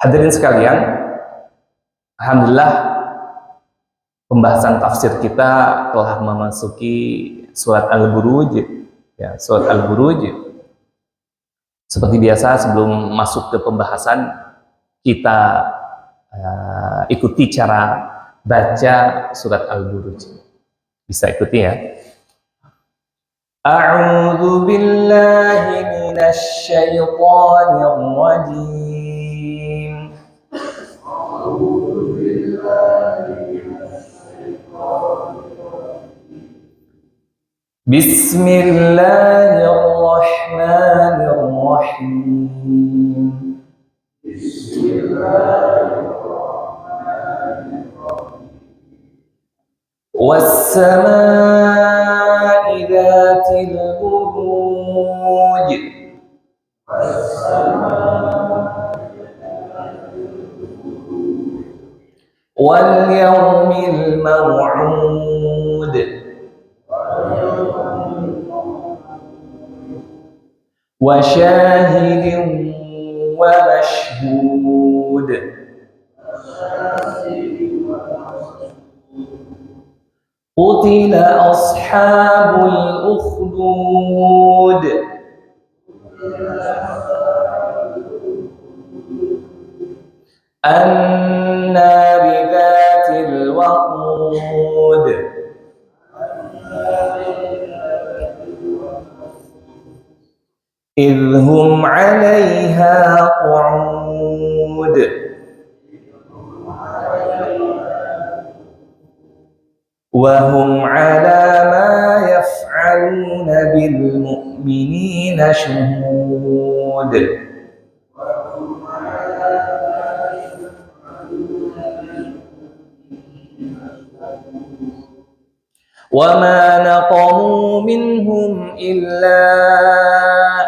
Hadirin sekalian, alhamdulillah pembahasan tafsir kita telah memasuki surat Al-Buruj. Ya, surat Al-Buruj. Seperti biasa, sebelum masuk ke pembahasan, kita ikuti cara baca surat Al-Buruj. Bisa ikuti ya. A'udzu billahi minasy syaithanir rajim. Bismillahirrahmanirrahim. Was-samaa'i dzatil buruj. Wal yawmil maw'ud. Wa syahidin wa mashhud. Qutila ashabul ukhdud. An-nari dzatil waqud. Idhum 'alaiha qu'ud. Wa hum 'ala ma yaf'aluna bil mu'minina syuhud. Wa ma naqamu minhum illa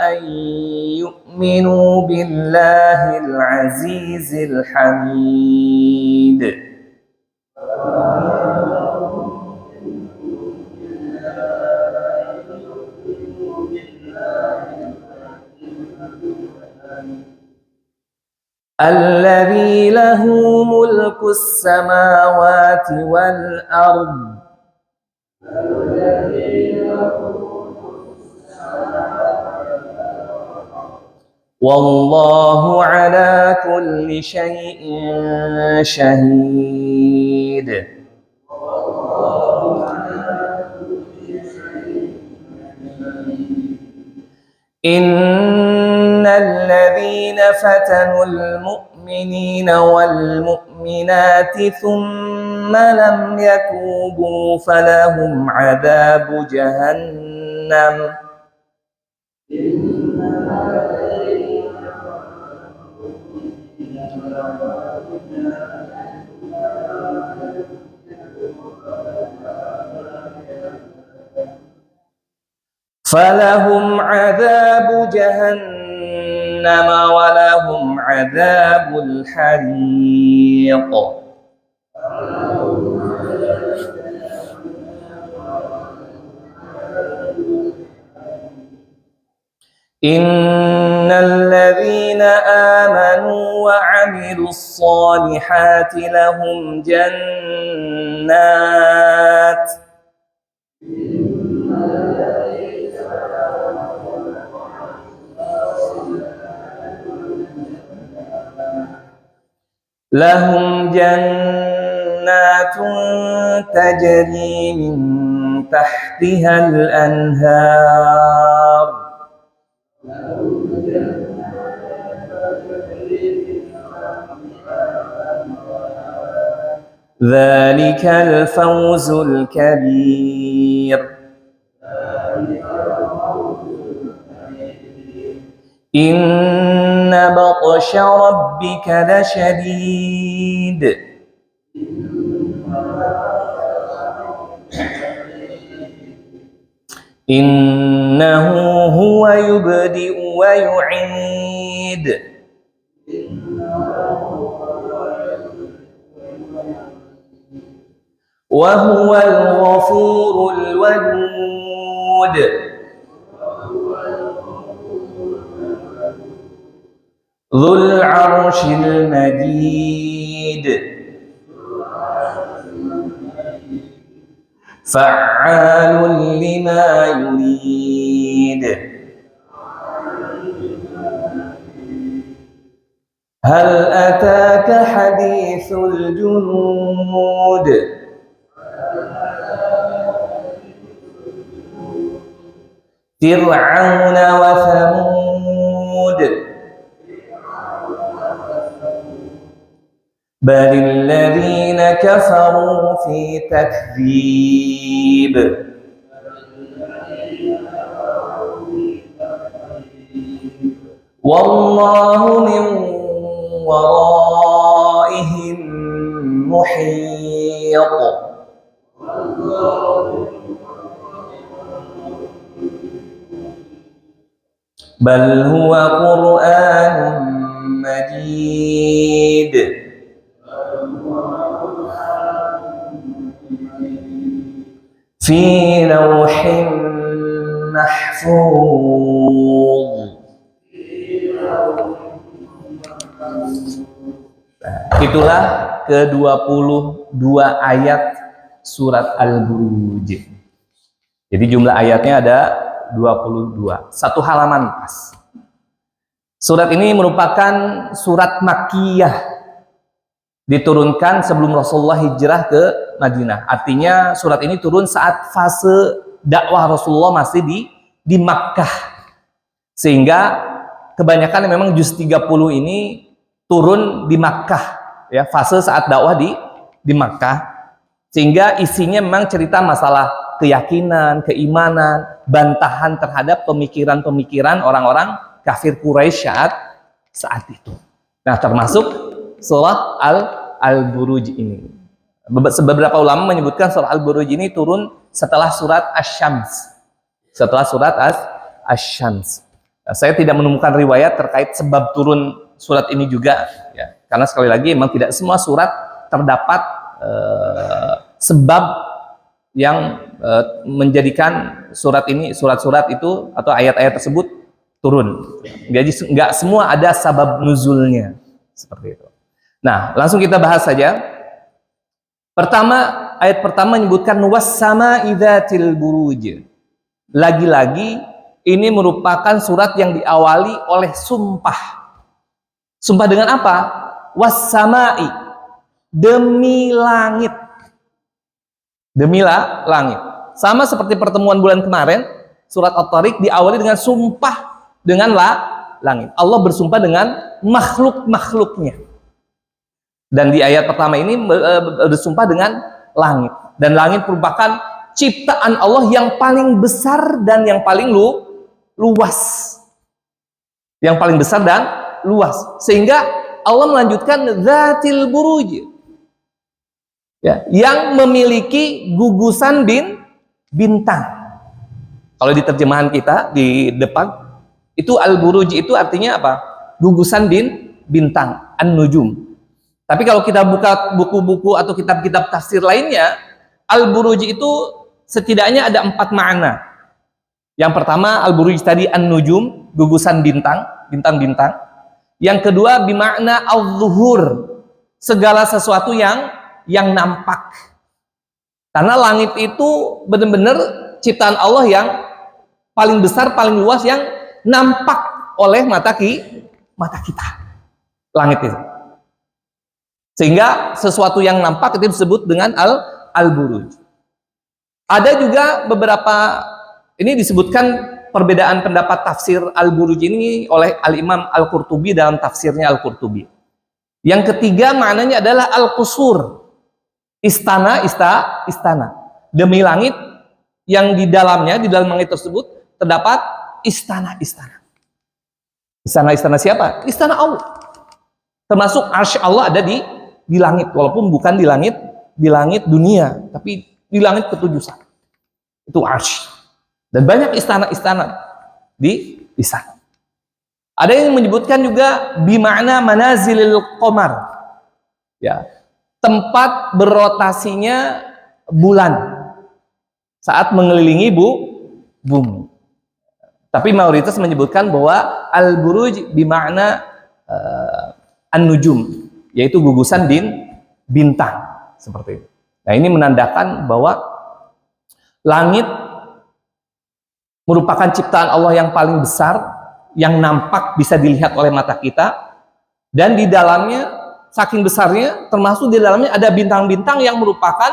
an yu'minu billahil azizil hamid. Alladzi lahu mulkus samawati wal ardh. Wallahu ala kulli syai'in syahid. Innal ladzina fatanul mu'minina wal mu'minati thumma lam yatubu falahum 'adzabu jahannam. Falahum 'adzabu jahannam wa lahum 'adzabul hariq. Innal ladzina amanu wa 'amilus solihati lahum jannat tajri min tahtihal anhar. Dzalikal fawzul kabir. Inna batsha rabbika lasyadid. Innahu huwa yubdi'u wa yu'id. Wa huwal ghafurul wadud. ذو العرش المجيد فعال لما يريد هل أتاك حديث الجنود فرعون وثمود بل الذين كفروا في تكذيب والله من ورائهم محيط بل هو قرآن مجيد في لوح محفوظ. Itulah ke-22 ayat surat Al-Buruj. Jadi jumlah ayatnya ada 22, satu halaman pas. Surat ini merupakan surat Makkiyah, diturunkan sebelum Rasulullah hijrah ke Madinah. Artinya surat ini turun saat fase dakwah Rasulullah masih di Makkah. Sehingga kebanyakan memang juz 30 ini turun di Makkah, ya, fase saat dakwah di Makkah. Sehingga isinya memang cerita masalah keyakinan, keimanan, bantahan terhadap pemikiran-pemikiran orang-orang kafir Quraisy saat itu. Nah, termasuk surah Al-Buruj ini. Beberapa ulama menyebutkan surah Al-Buruj ini turun setelah surat Asy-Syams. Setelah surat Asy-Syams. Saya tidak menemukan riwayat terkait sebab turun surat ini juga, ya. Karena sekali lagi memang tidak semua surat terdapat sebab yang menjadikan surat-surat itu atau ayat-ayat tersebut turun. Jadi nggak semua ada sabab nuzulnya seperti itu. Nah, langsung kita bahas saja. Pertama, ayat pertama menyebutkan was-sama'i dzatil buruj. Lagi-lagi ini merupakan surat yang diawali oleh sumpah. Sumpah dengan apa? Was-sama'i, demi langit. Demi langit. Sama seperti pertemuan bulan kemarin, surat At-Tariq diawali dengan sumpah dengan langit. Allah bersumpah dengan makhluk-makhluknya. Dan di ayat pertama ini bersumpah dengan langit. Dan langit merupakan ciptaan Allah yang paling besar dan yang paling luas. Yang paling besar dan luas. Sehingga Allah melanjutkan dzatil buruj. Ya, yang memiliki gugusan bintang. Kalau di terjemahan kita di depan itu al-buruj itu artinya apa? Gugusan bintang, an-nujum. Tapi kalau kita buka buku-buku atau kitab-kitab tafsir lainnya, al-buruj itu setidaknya ada 4 makna. Yang pertama, al-buruj tadi an-nujum, gugusan bintang-bintang. Yang kedua, bimakna al-zuhur, segala sesuatu yang nampak. Karena langit itu benar-benar ciptaan Allah yang paling besar, paling luas, yang nampak oleh mata kita. Langit itu. Sehingga sesuatu yang nampak itu disebut dengan al-buruj. Ada juga beberapa, ini disebutkan perbedaan pendapat tafsir al-buruj ini oleh al-Imam Al-Qurtubi dalam tafsirnya Al-Qurtubi. Yang ketiga maknanya adalah al-qusur, istana. Demi langit yang di dalam langit tersebut terdapat istana-istana. Istana-istana siapa? Istana Allah. Termasuk arsy Allah ada di langit, walaupun bukan di langit dunia, tapi di langit ketujuh sana. Itu arsy. Dan banyak istana-istana di sana. Ada yang menyebutkan juga bimakna manazilil qamar. Ya, tempat berotasinya bulan saat mengelilingi bumi. Tapi mayoritas menyebutkan bahwa al-buruj bimakna an-nujum, yaitu gugusan bintang seperti itu. Nah, ini menandakan bahwa langit merupakan ciptaan Allah yang paling besar, yang nampak bisa dilihat oleh mata kita, dan di dalamnya saking besarnya, termasuk di dalamnya ada bintang-bintang yang merupakan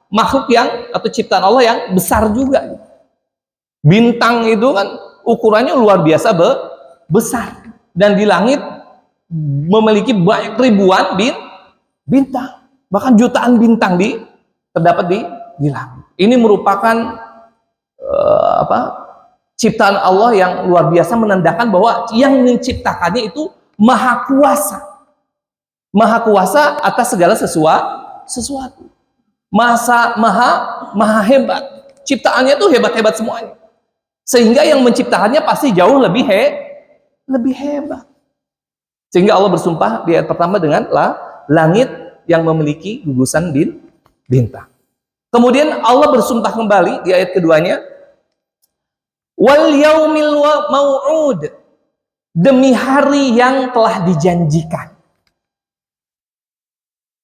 makhluk yang atau ciptaan Allah yang besar juga. Bintang itu kan ukurannya luar biasa besar, dan di langit memiliki banyak ribuan bintang, bahkan jutaan bintang terdapat di langit. Ini merupakan ciptaan Allah yang luar biasa, menandakan bahwa yang menciptakannya itu maha kuasa atas segala sesuatu. Maha hebat. Ciptaannya itu hebat-hebat semuanya. Sehingga yang menciptakannya pasti jauh lebih hebat. Sehingga Allah bersumpah di ayat pertama dengan langit yang memiliki gugusan bintang. Kemudian Allah bersumpah kembali di ayat keduanya, wal yaumil mau'ud, demi hari yang telah dijanjikan.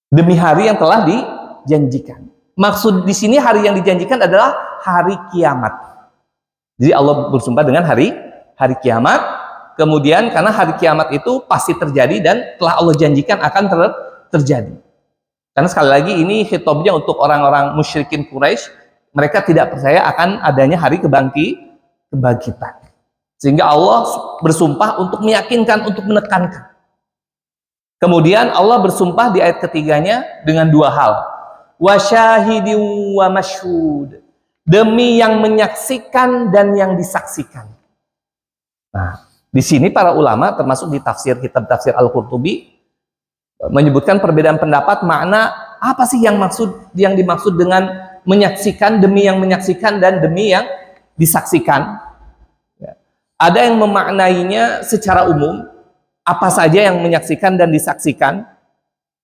Demi hari yang telah dijanjikan. Maksud di sini hari yang dijanjikan adalah hari kiamat. Jadi Allah bersumpah dengan hari kiamat. Kemudian karena hari kiamat itu pasti terjadi dan telah Allah janjikan akan terjadi. Karena sekali lagi ini khitabnya untuk orang-orang musyrikin Quraisy. Mereka tidak percaya akan adanya hari kebangkitan. Sehingga Allah bersumpah untuk meyakinkan, untuk menekankan. Kemudian Allah bersumpah di ayat ketiganya dengan dua hal. Wa syahidin wa masyhud. Demi yang menyaksikan dan yang disaksikan. Nah, di sini para ulama termasuk di kitab tafsir Al-Qurtubi menyebutkan perbedaan pendapat makna apa sih yang dimaksud dengan menyaksikan, demi yang menyaksikan dan demi yang disaksikan. Ada yang memaknainya secara umum, apa saja yang menyaksikan dan disaksikan,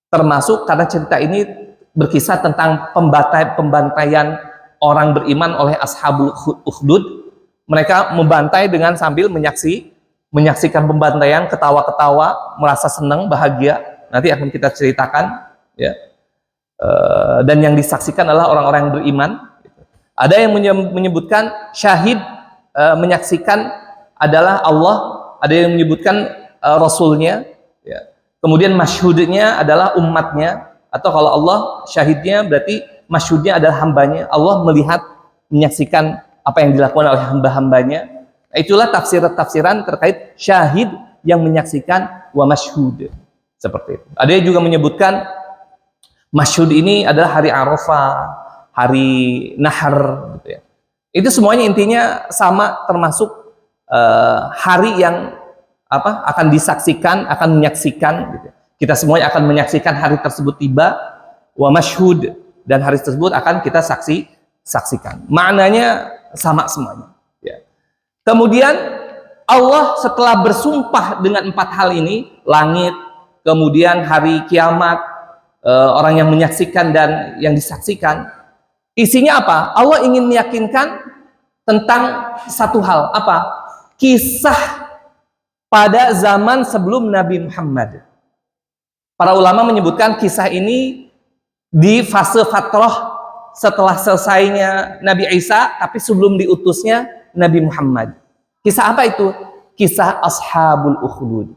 termasuk karena cerita ini berkisah tentang pembantaian orang beriman oleh Ashabul Ukhdud. Mereka membantai dengan sambil menyaksikan pembantaian, ketawa-ketawa, merasa senang, bahagia. Nanti akan kita ceritakan, ya. Dan yang disaksikan adalah orang-orang yang beriman. Ada yang menyebutkan syahid, menyaksikan adalah Allah. Ada yang menyebutkan Rasulnya, ya. Kemudian masyhudnya adalah umatnya, atau kalau Allah syahidnya berarti masyhudnya adalah hambanya. Allah melihat, menyaksikan apa yang dilakukan oleh hamba-hambanya. Nah, itulah tafsiran terkait syahid yang menyaksikan wa masyhud. Seperti itu. Ada yang juga menyebutkan masyhud ini adalah hari Arafah, hari Nahar, gitu ya. Itu semuanya intinya sama, termasuk hari yang akan disaksikan, akan menyaksikan, gitu. Kita semuanya akan menyaksikan hari tersebut tiba, wa masyhud, dan hari tersebut akan kita saksikan. Maknanya sama semuanya, ya. Kemudian Allah setelah bersumpah dengan 4 hal ini, langit, kemudian hari kiamat, orang yang menyaksikan dan yang disaksikan, isinya apa? Allah ingin meyakinkan tentang satu hal, apa? Kisah pada zaman sebelum Nabi Muhammad. Para ulama menyebutkan kisah ini di fase fatrah setelah selesainya Nabi Isa, tapi sebelum diutusnya Nabi Muhammad. Kisah apa itu? Kisah Ashabul Ukhdud.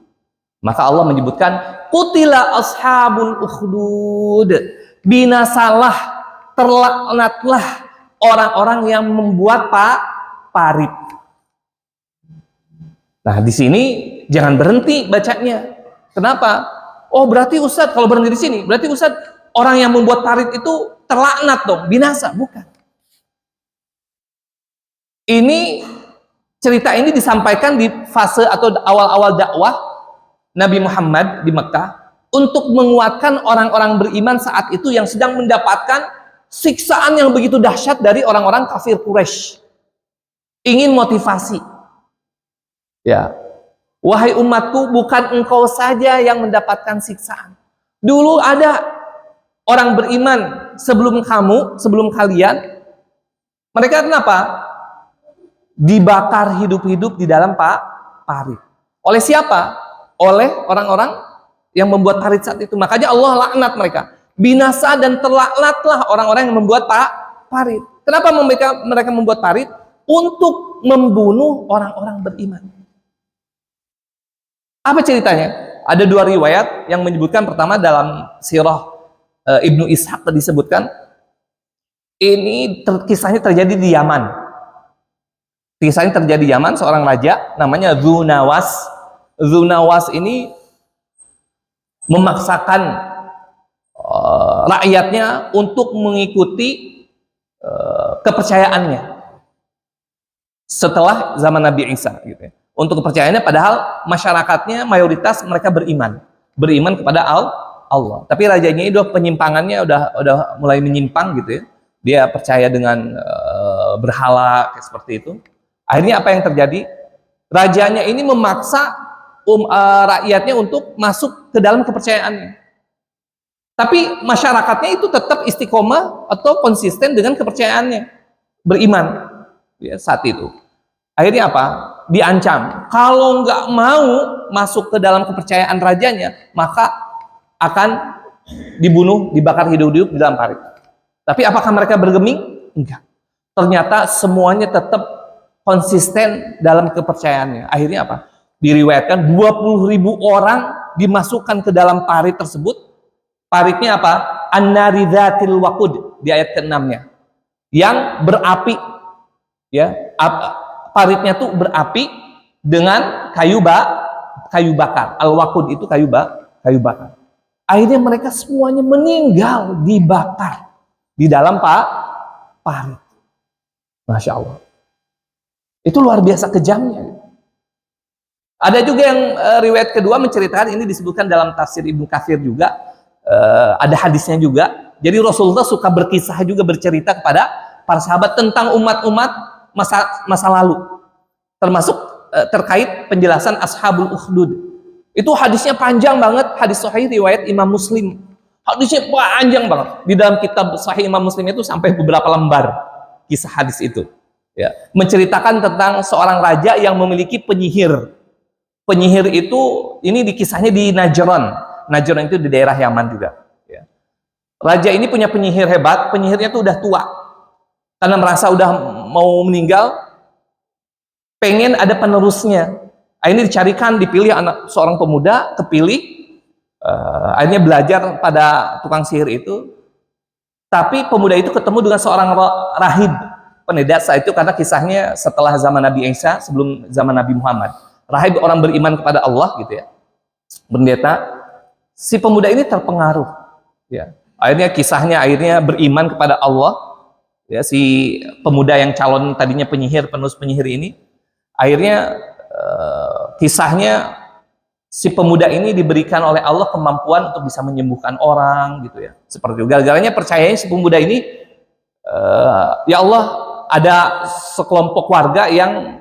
Maka Allah menyebutkan qutila ashabul ukhdud, binasalah, terlaknatlah orang-orang yang membuat parit. Nah, di sini jangan berhenti bacanya. Kenapa? Oh, berarti Ustadz kalau berhenti di sini, berarti Ustadz orang yang membuat parit itu terlaknat dong, binasa. Bukan. Ini cerita ini disampaikan di fase atau awal-awal dakwah Nabi Muhammad di Mekah untuk menguatkan orang-orang beriman saat itu yang sedang mendapatkan siksaan yang begitu dahsyat dari orang-orang kafir Quraisy. Ingin motivasi. Ya. Wahai umatku, bukan engkau saja yang mendapatkan siksaan. Dulu ada orang beriman sebelum kamu, sebelum kalian. Mereka kenapa? Dibakar hidup-hidup di dalam parit. Oleh siapa? oleh orang-orang yang membuat parit saat itu. Makanya Allah laknat mereka. Binasa dan terlaknatlah orang-orang yang membuat parit. Kenapa mereka membuat parit? Untuk membunuh orang-orang beriman. Apa ceritanya? Ada dua riwayat yang menyebutkan, pertama dalam sirah Ibnu Ishaq tadi disebutkan, ini kisahnya terjadi di Yaman. Kisahnya terjadi di Yaman, seorang raja namanya Dzunawas. Dzunawas ini memaksakan rakyatnya untuk mengikuti kepercayaannya setelah zaman Nabi Isa gitu ya. Untuk kepercayaannya, padahal masyarakatnya mayoritas mereka beriman kepada Allah. Tapi rajanya itu penyimpangannya udah mulai menyimpang gitu ya. Dia percaya dengan berhala kayak seperti itu. Akhirnya apa yang terjadi? Rajanya ini memaksa rakyatnya untuk masuk ke dalam kepercayaannya. Tapi masyarakatnya itu tetap istiqomah atau konsisten dengan kepercayaannya, beriman ya, saat itu. Akhirnya apa? Diancam, kalau nggak mau masuk ke dalam kepercayaan rajanya, maka akan dibunuh, dibakar hidup-hidup di dalam parit. Tapi apakah mereka bergeming? Enggak. Ternyata semuanya tetap konsisten dalam kepercayaannya. Akhirnya apa? Diriwayatkan 20.000 orang dimasukkan ke dalam parit tersebut. Paritnya apa? An-nari dzatil waqud di ayat ke-6-nya. Yang berapi, ya, paritnya tuh berapi dengan kayu bakar. Al-waqud itu kayu bakar. Akhirnya mereka semuanya meninggal dibakar di dalam parit. Masya Allah. Itu luar biasa kejamnya. Ada juga yang riwayat kedua menceritakan, ini disebutkan dalam tafsir Ibnu Katsir juga, ada hadisnya juga. Jadi Rasulullah suka berkisah juga, bercerita kepada para sahabat tentang umat-umat masa lalu, termasuk terkait penjelasan Ashabul Ukhdud. Itu hadisnya panjang banget, hadis sahih riwayat Imam Muslim. Hadisnya panjang banget. Di dalam kitab Sahih Imam Muslim itu sampai beberapa lembar kisah hadis itu. Ya, menceritakan tentang seorang raja yang memiliki penyihir. Penyihir itu, ini kisahnya di Najran. Najran itu di daerah Yaman juga. Ya. Raja ini punya penyihir hebat. Penyihirnya itu udah tua. Karena merasa udah mau meninggal, pengen ada penerusnya. Akhirnya dicarikan, dipilih seorang pemuda, kepilih. Akhirnya belajar pada tukang sihir itu. Tapi pemuda itu ketemu dengan seorang rahib, pendeta saat itu, karena kisahnya setelah zaman Nabi Isa, sebelum zaman Nabi Muhammad. Rahib orang beriman kepada Allah gitu ya, pendeta. Si pemuda ini terpengaruh ya. Akhirnya kisahnya beriman kepada Allah ya, si pemuda yang calon tadinya penerus penyihir ini. Akhirnya kisahnya si pemuda ini diberikan oleh Allah kemampuan untuk bisa menyembuhkan orang gitu ya. Seperti itu. Gara-garanya percayanya si pemuda ini, ya Allah, ada sekelompok warga yang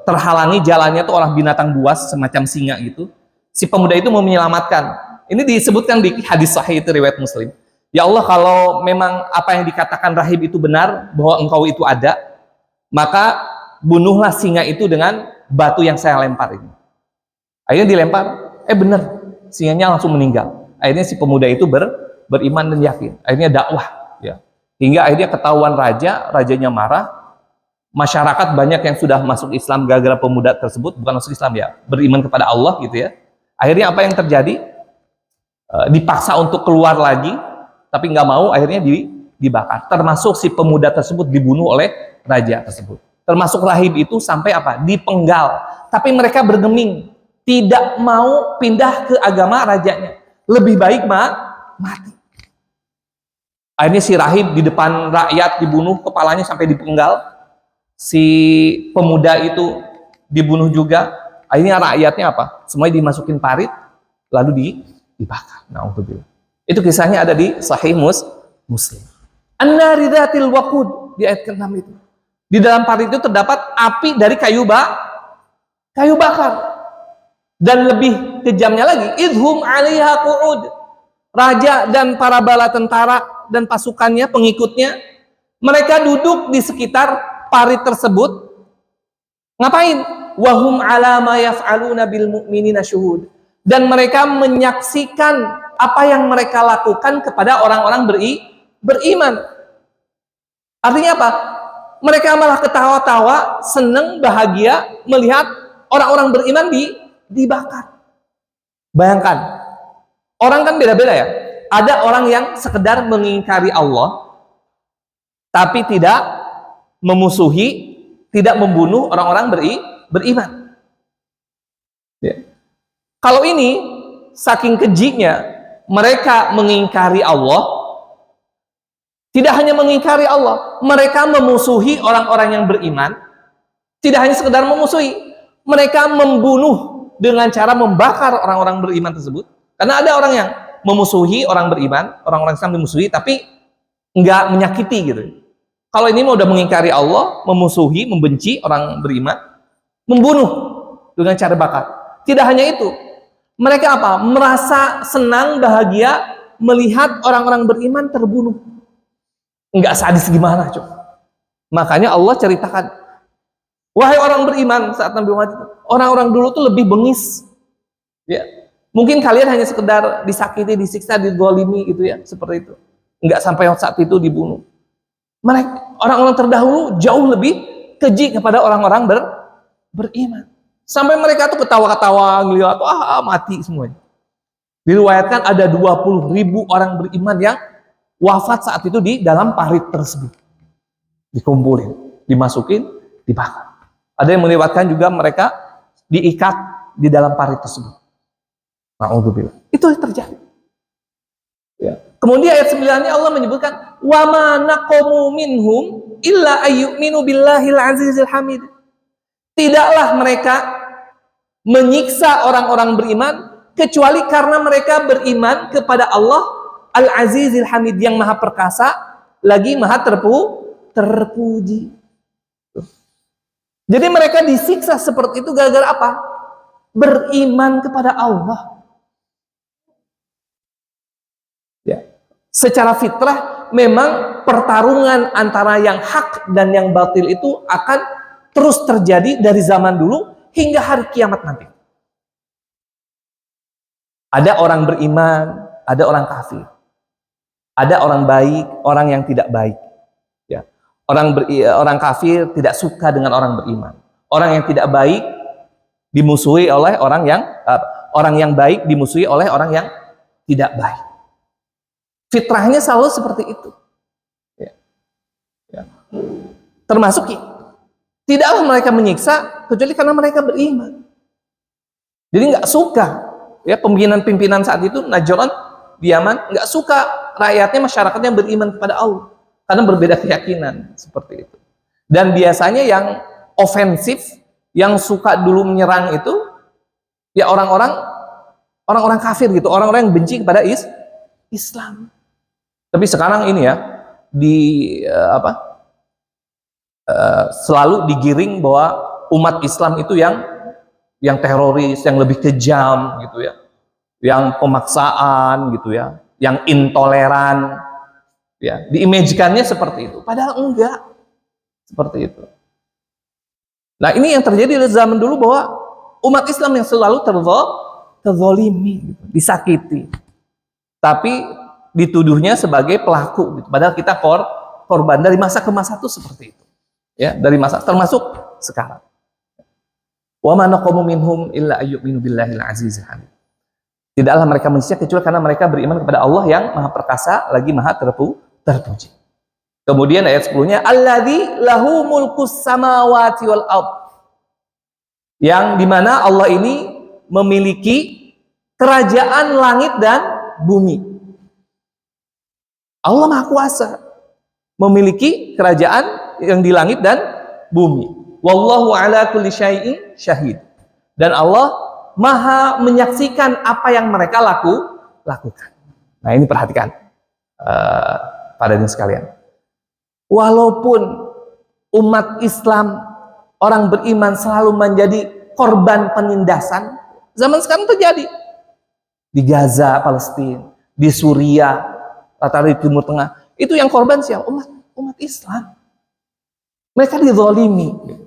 terhalangi jalannya tuh orang binatang buas semacam singa gitu. Si pemuda itu mau menyelamatkan. Ini disebutkan di hadis sahih itu riwayat Muslim. Ya Allah, kalau memang apa yang dikatakan rahib itu benar, bahwa engkau itu ada, maka bunuhlah singa itu dengan batu yang saya lempar ini. Akhirnya dilempar, benar, singanya langsung meninggal. Akhirnya si pemuda itu beriman dan yakin. Akhirnya dakwah ya. Hingga akhirnya ketahuan rajanya marah. Masyarakat banyak yang sudah masuk Islam gara-gara pemuda tersebut, bukan masuk Islam ya, beriman kepada Allah gitu ya. Akhirnya apa yang terjadi? Dipaksa untuk keluar lagi, tapi nggak mau, akhirnya dibakar. Termasuk si pemuda tersebut dibunuh oleh raja tersebut. Termasuk rahib itu sampai apa? Dipenggal. Tapi mereka bergeming, tidak mau pindah ke agama rajanya. Lebih baik mati. Akhirnya si rahib di depan rakyat dibunuh, kepalanya sampai dipenggal. Si pemuda itu dibunuh juga. Akhirnya rakyatnya apa? Semuanya dimasukin parit, lalu dibakar. Na'udzubillah. Itu kisahnya ada di Sahih Muslim. An-nari dzatil waqud di ayat ke-6 itu. Di dalam parit itu terdapat api dari kayu bakar. Dan lebih kejamnya lagi, idhum 'alaiha qu'ud. Raja dan para bala tentara dan pasukannya, pengikutnya, mereka duduk di sekitar parit tersebut. Ngapain? wahum ala ma yaf'aluna bil mu'minina syuhud. Dan mereka menyaksikan apa yang mereka lakukan kepada orang-orang beriman. Artinya apa? Mereka malah ketawa-tawa, senang, bahagia melihat orang-orang beriman dibakar. Bayangkan, orang kan beda-beda ya. Ada orang yang sekedar mengingkari Allah, tapi tidak memusuhi, tidak membunuh orang-orang beriman. Ya. Kalau ini, saking kejinya, mereka mengingkari Allah. Tidak hanya mengingkari Allah, mereka memusuhi orang-orang yang beriman. Tidak hanya sekedar memusuhi, mereka membunuh dengan cara membakar orang-orang beriman tersebut. Karena ada orang yang memusuhi orang beriman, orang-orang Islam dimusuhi, tapi nggak menyakiti gitu. Kalau ini mau udah mengingkari Allah, memusuhi, membenci orang beriman, membunuh dengan cara bakar. Tidak hanya itu, mereka apa? Merasa senang, bahagia melihat orang-orang beriman terbunuh. Nggak sadis gimana coba. Makanya Allah ceritakan, wahai orang beriman, saat Nabi Muhammad itu, orang-orang dulu tuh lebih bengis. Ya. Mungkin kalian hanya sekedar disakiti, disiksa, dizalimi gitu ya, seperti itu. Nggak sampai saat itu dibunuh. Mereka orang-orang terdahulu jauh lebih keji kepada orang-orang beriman. Sampai mereka tuh ketawa-ketawa, ngeliat, mati semuanya. Diriwayatkan ada 20.000 orang beriman yang wafat saat itu di dalam parit tersebut. Dikumpulin, dimasukin, dibakar. Ada yang meriwayatkan juga mereka diikat di dalam parit tersebut. Na'udzubillah. Itu yang terjadi. Ya. Kemudian ayat 9-nya Allah menyebutkan, wa ma naqamu minhum illa ayyuminu billahil azizil hamid. Tidaklah mereka menyiksa orang-orang beriman kecuali karena mereka beriman kepada Allah Al-Azizil Hamid, yang maha perkasa lagi maha terpuji. Jadi mereka disiksa seperti itu gara-gara apa? Beriman kepada Allah. Ya. Secara fitrah memang pertarungan antara yang hak dan yang batil itu akan terus terjadi dari zaman dulu hingga hari kiamat nanti. Ada orang beriman, ada orang kafir. Ada orang baik, orang yang tidak baik. Ya. Orang kafir tidak suka dengan orang beriman. Orang yang tidak baik dimusuhi oleh orang yang baik dimusuhi oleh orang yang tidak baik. Fitrahnya selalu seperti itu. Ya. Ya. Termasuk tidaklah mereka menyiksa kecuali karena mereka beriman. Jadi nggak suka ya pimpinan saat itu Najran di Yaman nggak suka rakyatnya, masyarakatnya beriman kepada Allah karena berbeda keyakinan seperti itu. Dan biasanya yang ofensif, yang suka dulu menyerang itu ya orang-orang kafir gitu, orang-orang yang benci kepada Islam. Tapi sekarang ini ya selalu digiring bahwa umat Islam itu yang teroris, yang lebih kejam gitu ya, yang pemaksaan gitu ya, yang intoleran ya, diimajikannya seperti itu, padahal enggak seperti itu. Nah, ini yang terjadi di zaman dulu bahwa umat Islam yang selalu terzolimi gitu, disakiti, tapi dituduhnya sebagai pelaku gitu. Padahal kita korban dari masa ke masa itu seperti itu ya, dari masa termasuk sekarang. Wa ma naqamu minhum illa ayyuminu billahil azizil hamid. Tidaklah mereka menyiksa kecuali karena mereka beriman kepada Allah yang maha perkasa lagi maha terpuji. Kemudian ayat 10-nya, alladzi lahu mulkus samawati wal ard. Yang dimana Allah ini memiliki kerajaan langit dan bumi. Allah maha kuasa, memiliki kerajaan yang di langit dan bumi. Wallahu ala kulli syai'in syahid. Dan Allah maha menyaksikan apa yang mereka lakukan. Nah, ini perhatikan pada ini sekalian. Walaupun umat Islam, orang beriman selalu menjadi korban penindasan, zaman sekarang terjadi di Gaza, Palestina, di Suriah, atau di Timur Tengah. Itu yang korban siapa? Umat Islam. Mereka dizalimi.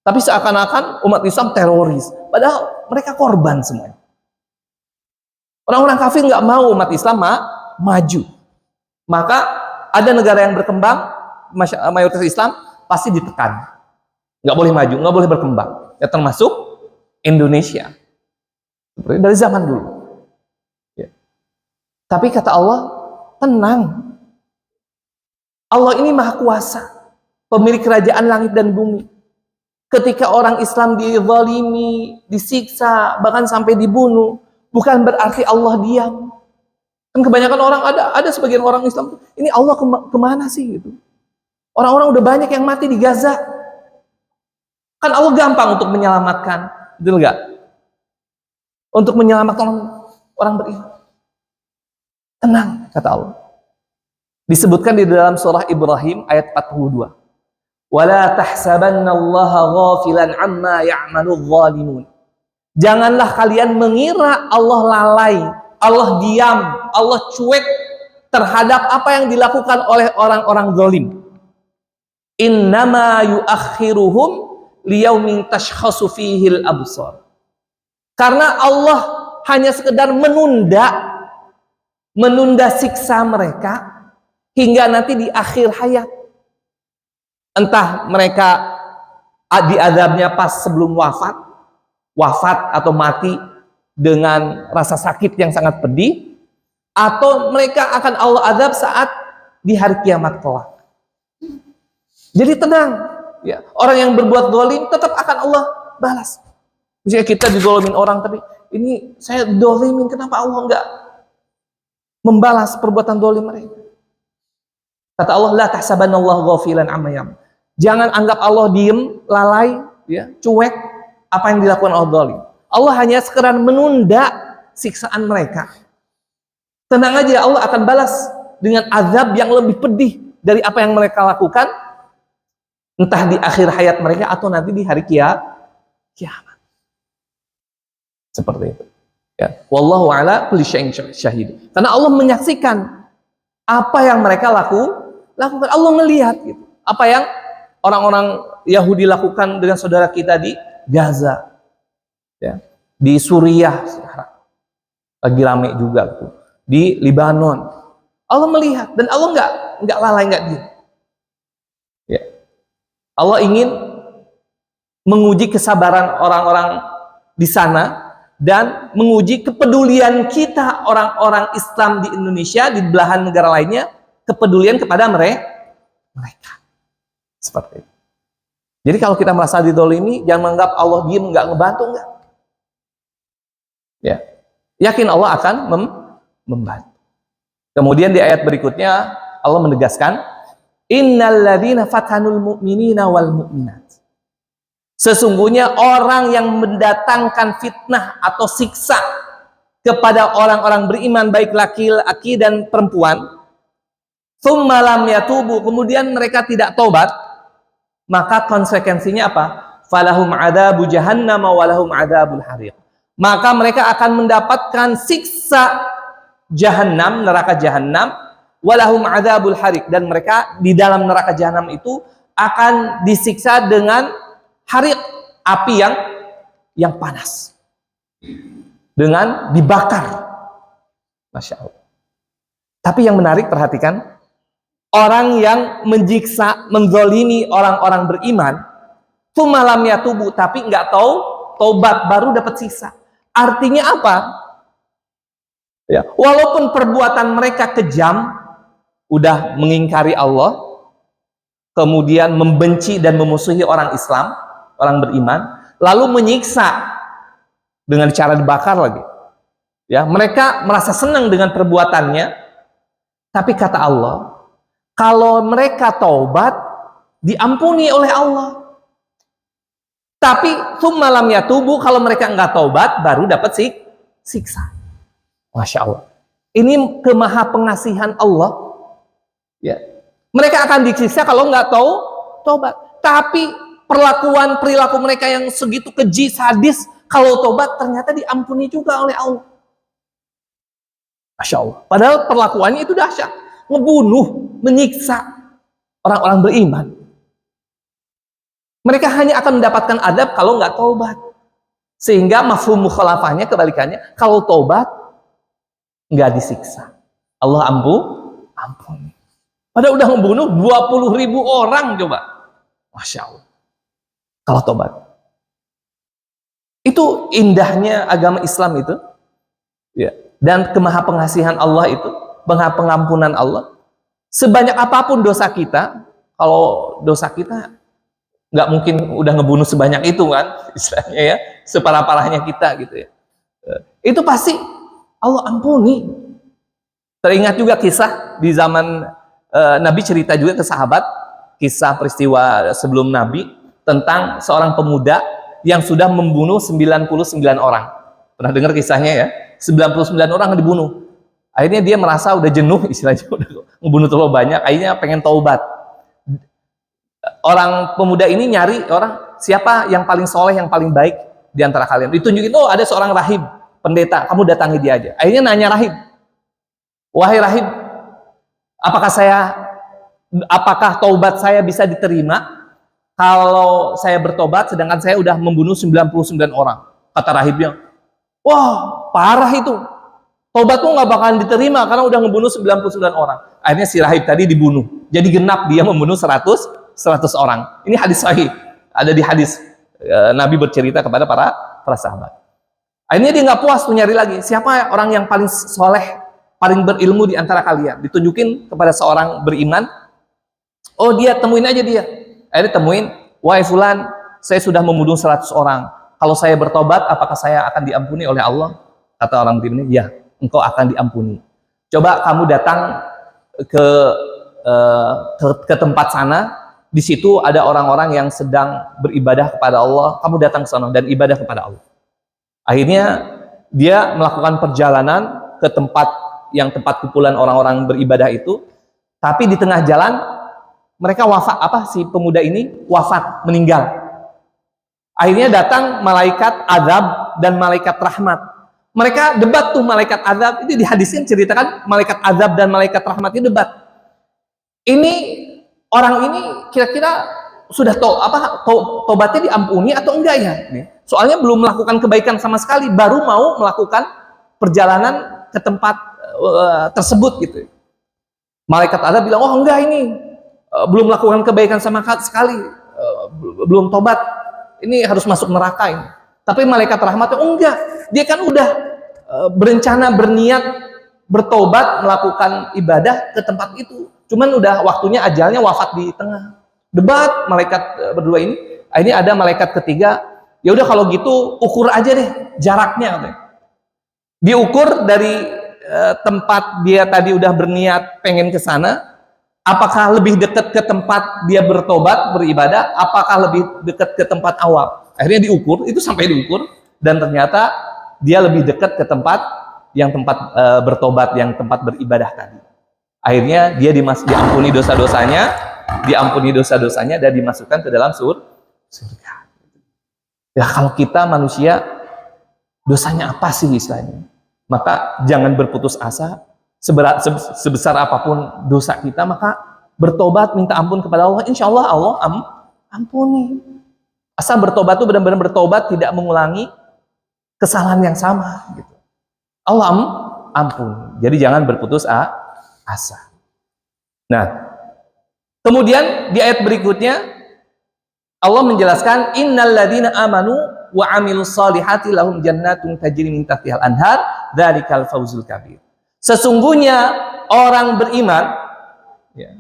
Tapi seakan-akan umat Islam teroris. Padahal mereka korban semuanya. Orang-orang kafir nggak mau umat Islam maju. Maka ada negara yang berkembang, mayoritas Islam pasti ditekan. Nggak boleh maju, nggak boleh berkembang. Ya, termasuk Indonesia. Seperti dari zaman dulu. Ya. Tapi kata Allah, tenang. Allah ini maha kuasa, pemilik kerajaan langit dan bumi. Ketika orang Islam dizalimi, disiksa, bahkan sampai dibunuh, bukan berarti Allah diam. Kan kebanyakan orang ada sebagian orang Islam, ini Allah kemana sih gitu. Orang-orang udah banyak yang mati di Gaza. Kan Allah gampang untuk menyelamatkan, betul nggak? Untuk menyelamatkan orang beriman. Tenang, kata Allah. Disebutkan di dalam surah Ibrahim ayat 42. Wala tahsabannallaha ghafilan amma ya'maludz zalimun. Janganlah kalian mengira Allah lalai, Allah diam, Allah cuek terhadap apa yang dilakukan oleh orang-orang zalim. Innama yuakhiruhum liyaumin tashkhasu fihil absar. Karena Allah hanya sekedar menunda siksa mereka hingga nanti di akhir hayat. Entah mereka diazabnya pas sebelum wafat atau mati dengan rasa sakit yang sangat pedih, atau mereka akan Allah azab saat di hari kiamat kelak. Jadi tenang, ya. Orang yang berbuat zalim tetap akan Allah balas. Misalnya kita dizalimin orang, tapi ini saya zalimin, kenapa Allah enggak membalas perbuatan zalim mereka? Kata Allah, la tahsabanallahu ghafilan amma ya'mal. Jangan anggap Allah diem, lalai, ya, cuek apa yang dilakukan oleh zalim. Allah hanya sekedar menunda siksaan mereka. Tenang aja, Allah akan balas dengan azab yang lebih pedih dari apa yang mereka lakukan, entah di akhir hayat mereka atau nanti di hari kiamat. Seperti itu. Ya, wallahu ala kulli syai'in syahid. Karena Allah menyaksikan apa yang mereka lakukan. Allah melihat gitu. Apa yang orang-orang Yahudi lakukan dengan saudara kita di Gaza, ya, di Suriah sekarang lagi rame juga tuh, di Lebanon. Allah melihat dan Allah nggak lalai, nggak diam. Ya. Allah ingin menguji kesabaran orang-orang di sana dan menguji kepedulian kita orang-orang Islam di Indonesia, di belahan negara lainnya, kepedulian kepada mereka. Seperti itu. Jadi kalau kita merasa didolimi, jangan menganggap Allah diem, nggak ngebantu, enggak. Ya, yakin Allah akan membantu. Kemudian di ayat berikutnya Allah menegaskan, Innal ladzina fatanul mu'minina wal mu'minat. Sesungguhnya orang yang mendatangkan fitnah atau siksa kepada orang-orang beriman, baik laki-laki dan perempuan, tsumma lam yatubu, kemudian mereka tidak taubat, maka konsekuensinya apa? Falahum adzabu jahannam wa lahum adzabul hariq. Maka mereka akan mendapatkan siksa jahanam, neraka jahanam, wa lahum adzabul hariq, dan mereka di dalam neraka jahanam itu akan disiksa dengan hariq, api yang panas, dengan dibakar. Masya Allah. Tapi yang menarik, perhatikan, orang yang menjiksa, menzolimi orang-orang beriman, malam ya tubuh, tapi nggak tahu taubat, baru dapat siksa. Artinya apa? Ya, walaupun perbuatan mereka kejam, udah mengingkari Allah, kemudian membenci dan memusuhi orang Islam, orang beriman, lalu menyiksa dengan cara dibakar lagi. Ya, mereka merasa senang dengan perbuatannya, tapi kata Allah, kalau mereka taubat, diampuni oleh Allah. Tapi malam ya tubuh, kalau mereka nggak taubat, baru dapat siksa. Masya Allah. Ini kemaha pengasihan Allah. Ya. Mereka akan disiksa kalau nggak tahu taubat. Tapi perilaku mereka yang segitu keji, sadis, kalau taubat ternyata diampuni juga oleh Allah. Masya Allah. Padahal perlakuannya itu dahsyat. Ngebunuh, menyiksa orang-orang beriman. Mereka hanya akan mendapatkan adab kalau nggak taubat. Sehingga mafhum mukhalafahnya kebalikannya, kalau taubat nggak disiksa. Allah ampun. Padahal udah membunuh 20.000 orang coba. Masya Allah. Kalau taubat. Itu indahnya agama Islam itu. Ya. Dan kemaha-pengasihan Allah itu, pengampunan Allah. Sebanyak apapun dosa kita, kalau dosa kita nggak mungkin udah ngebunuh sebanyak itu kan, istilahnya ya, separah-parahnya kita gitu ya. Itu pasti Allah ampuni. Teringat juga kisah di zaman Nabi cerita juga ke sahabat, kisah peristiwa sebelum Nabi tentang seorang pemuda yang sudah membunuh 99 orang. Pernah dengar kisahnya ya? 99 orang dibunuh. Akhirnya dia merasa udah jenuh, istilahnya udah membunuh terlalu banyak, akhirnya pengen taubat. Orang pemuda ini nyari orang, siapa yang paling soleh, yang paling baik di antara kalian. Ditunjukin, oh ada seorang rahib, pendeta, kamu datangi dia aja. Akhirnya nanya rahib, wahai rahib, apakah taubat saya bisa diterima kalau saya bertobat sedangkan saya udah membunuh 99 orang? Kata rahibnya, wah parah itu, taubatmu nggak bakalan diterima karena udah membunuh 99 orang. Akhirnya si rahib tadi dibunuh, jadi genap dia membunuh 100 orang. Ini hadis sahih, ada di hadis. Nabi bercerita kepada para sahabat. Akhirnya dia nggak puas tuh, nyari lagi, siapa orang yang paling soleh, paling berilmu di antara kalian. Ditunjukin kepada seorang beriman, oh dia, temuin aja dia. Akhirnya temuin, wahai fulan, saya sudah membunuh 100 orang. Kalau saya bertobat, apakah saya akan diampuni oleh Allah? Kata orang beriman, ya, engkau akan diampuni. Coba kamu datang ke tempat sana, di situ ada orang-orang yang sedang beribadah kepada Allah, kamu datang ke sana dan ibadah kepada Allah. Akhirnya dia melakukan perjalanan ke tempat kumpulan orang-orang beribadah itu, tapi di tengah jalan mereka si pemuda ini wafat, meninggal. Akhirnya datang malaikat azab dan malaikat rahmat. Mereka debat tuh, malaikat azab itu di hadisnya ceritakan malaikat azab dan malaikat rahmat itu debat. Ini orang ini kira-kira sudah tobatnya diampuni atau enggak ya? Soalnya belum melakukan kebaikan sama sekali, baru mau melakukan perjalanan ke tempat tersebut gitu. Malaikat azab bilang, oh enggak, ini belum melakukan kebaikan sama sekali, belum tobat, ini harus masuk neraka ini. Tapi malaikat rahmatnya, oh enggak, dia kan udah berencana, berniat bertobat, melakukan ibadah ke tempat itu. Cuman udah waktunya, ajalnya, wafat di tengah. Debat malaikat berdua ini. Akhirnya ada malaikat ketiga, ya udah kalau gitu ukur aja deh jaraknya. Diukur dari tempat dia tadi udah berniat pengen ke sana, apakah lebih dekat ke tempat dia bertobat, beribadah, apakah lebih dekat ke tempat awal. Akhirnya diukur, itu sampai diukur, dan ternyata dia lebih dekat ke tempat bertobat, yang tempat beribadah tadi. Akhirnya dia diampuni dosa-dosanya dan dimasukkan ke dalam surga. Ya kalau kita manusia, dosanya apa sih istilahnya? Maka jangan berputus asa, sebesar apapun dosa kita, maka bertobat, minta ampun kepada Allah, insya Allah Allah ampuni. Asal bertobat itu benar-benar bertobat, tidak mengulangi kesalahan yang sama gitu. Allah ampuni. Jadi jangan berputus asa. Nah, kemudian di ayat berikutnya Allah menjelaskan, innal ladzina amanu wa amilus solihati lahum jannatun tajri min tahtihal anhar dzalikal fawzul kabir. Sesungguhnya orang beriman, ya,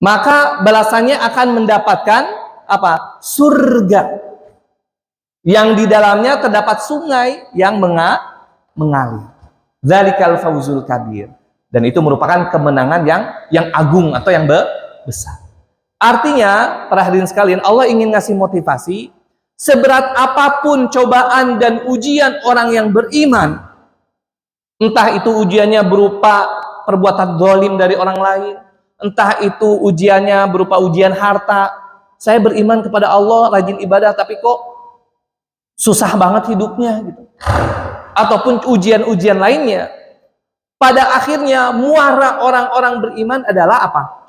maka balasannya akan mendapatkan apa? Surga yang di dalamnya terdapat sungai yang mengalir. Dzalikal fawzul kabir. Dan itu merupakan kemenangan yang agung atau yang besar. Artinya, para hadirin sekalian, Allah ingin ngasih motivasi, seberat apapun cobaan dan ujian orang yang beriman, entah itu ujiannya berupa perbuatan zalim dari orang lain, entah itu ujiannya berupa ujian harta, saya beriman kepada Allah, rajin ibadah, tapi kok susah banget hidupnya gitu. Ataupun ujian-ujian lainnya, pada akhirnya muara orang-orang beriman adalah apa?